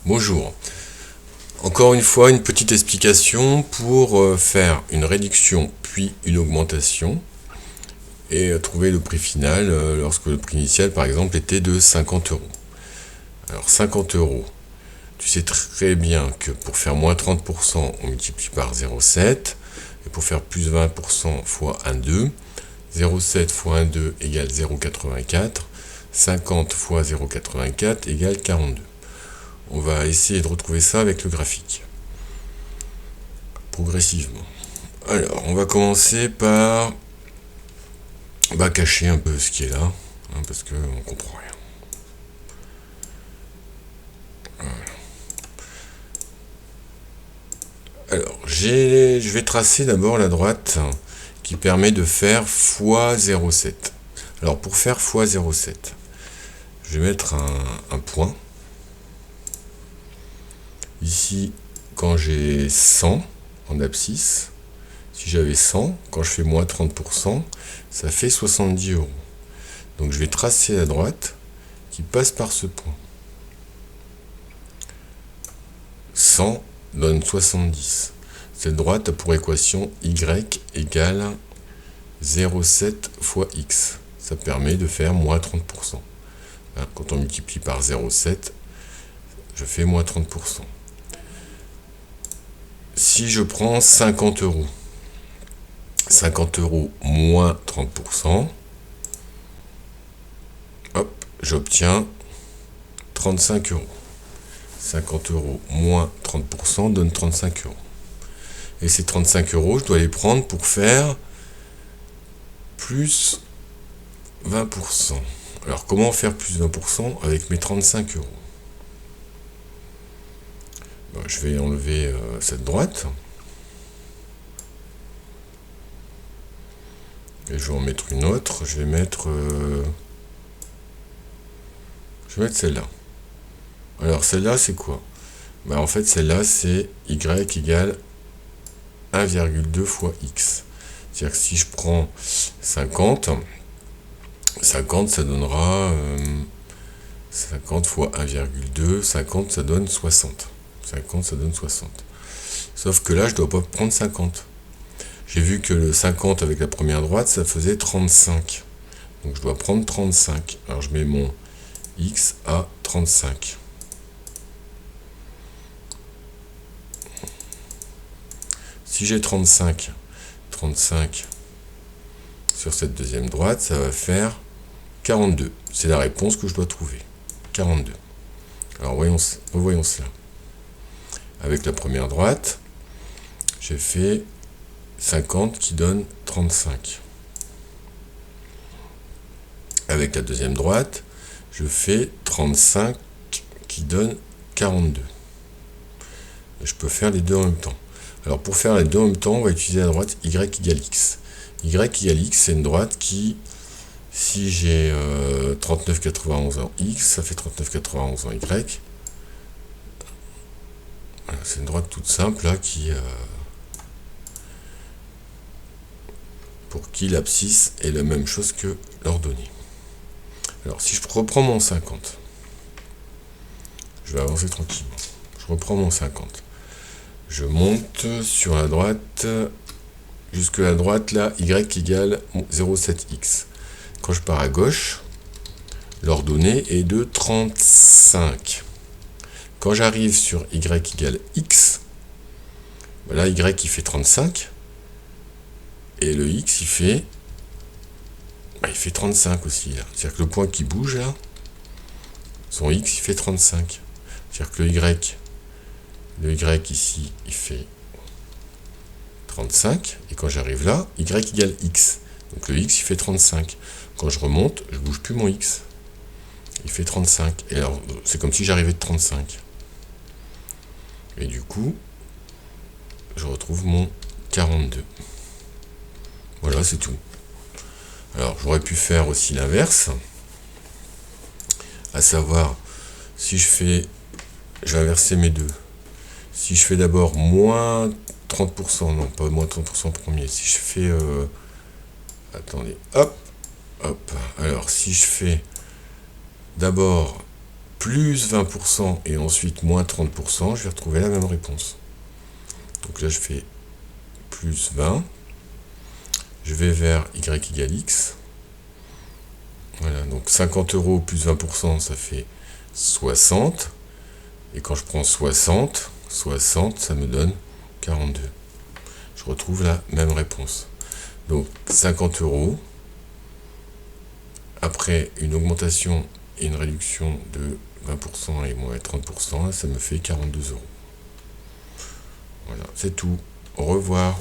Bonjour. Encore une fois, une petite explication pour faire une réduction puis une augmentation et trouver le prix final lorsque le prix initial, par exemple, était de 50 euros. Alors 50 euros, tu sais très bien que pour faire moins 30%, on multiplie par 0,7 et pour faire plus 20% fois 1,2, 0,7 fois 1,2 égale 0,84, 50 fois 0,84 égale 42. On va essayer de retrouver ça avec le graphique, progressivement. Alors, on va commencer par cacher un peu ce qui est là, parce qu'on ne comprend rien. Voilà. Alors, je vais tracer d'abord la droite qui permet de faire x 0,7. Alors, pour faire x 0,7, je vais mettre un point. Ici, quand j'ai 100 en abscisse, si j'avais 100, quand je fais moins 30%, ça fait 70 euros. Donc je vais tracer la droite qui passe par ce point. 100 donne 70. Cette droite a pour équation y égale 0,7 fois x. Ça permet de faire moins 30%. Quand on multiplie par 0,7, je fais moins 30%. Si je prends 50 euros, 50 euros moins 30%, hop, j'obtiens 35 euros. 50 euros moins 30% donne 35 euros. Et ces 35 euros, je dois les prendre pour faire plus 20%. Alors, comment faire plus 20% avec mes 35 euros? Je vais enlever cette droite. Et je vais en mettre une autre. Je vais mettre celle-là. Alors, celle-là, c'est quoi? En fait, celle-là, c'est y égale 1,2 fois x. C'est-à-dire que si je prends 50, ça donnera 50 fois 1,2, 50 ça donne 60. 50 ça donne 60. Sauf que là, je ne dois pas prendre 50. J'ai vu que le 50 avec la première droite, ça faisait 35. Donc je dois prendre 35. Alors je mets mon x à 35. Si j'ai 35 sur cette deuxième droite, ça va faire 42. C'est la réponse que je dois trouver. 42. Alors revoyons cela. Avec la première droite, j'ai fait 50 qui donne 35. Avec la deuxième droite, je fais 35 qui donne 42. Et je peux faire les deux en même temps. Alors pour faire les deux en même temps, on va utiliser la droite y égale x. Y égale x, c'est une droite qui, si j'ai 39,91 en x, ça fait 39,91 en y. Voilà, c'est une droite toute simple là pour qui l'abscisse est la même chose que l'ordonnée. Alors si je reprends mon 50, je vais avancer tranquillement. Je reprends mon 50. Je monte sur la droite, jusque la droite là, y égale 0,7x. Quand je pars à gauche, l'ordonnée est de 35. Quand j'arrive sur y égale x, voilà, y il fait 35. Et le x, il fait 35 aussi. C'est-à-dire que le point qui bouge là, son x, il fait 35. C'est-à-dire que le y ici, il fait 35. Et quand j'arrive là, y égale x. Donc le x, il fait 35. Quand je remonte, je ne bouge plus mon x. Il fait 35. Et alors, c'est comme si j'arrivais de 35. Et du coup, je retrouve mon 42. Voilà, c'est tout. Alors, j'aurais pu faire aussi l'inverse. À savoir, si je vais inverser mes deux. Si je fais d'abord moins 30%, non, pas moins 30% premier. Si je fais... attendez, hop. Alors, si je fais d'abord plus 20% et ensuite moins 30%, je vais retrouver la même réponse. Donc là, je fais plus 20. Je vais vers y égale x. Voilà, donc 50 € plus 20%, ça fait 60. Et quand je prends 60, ça me donne 42. Je retrouve la même réponse. Donc 50 €, après une augmentation et une réduction de 20% et moins 30%, ça me fait 42 €. Voilà, c'est tout. Au revoir.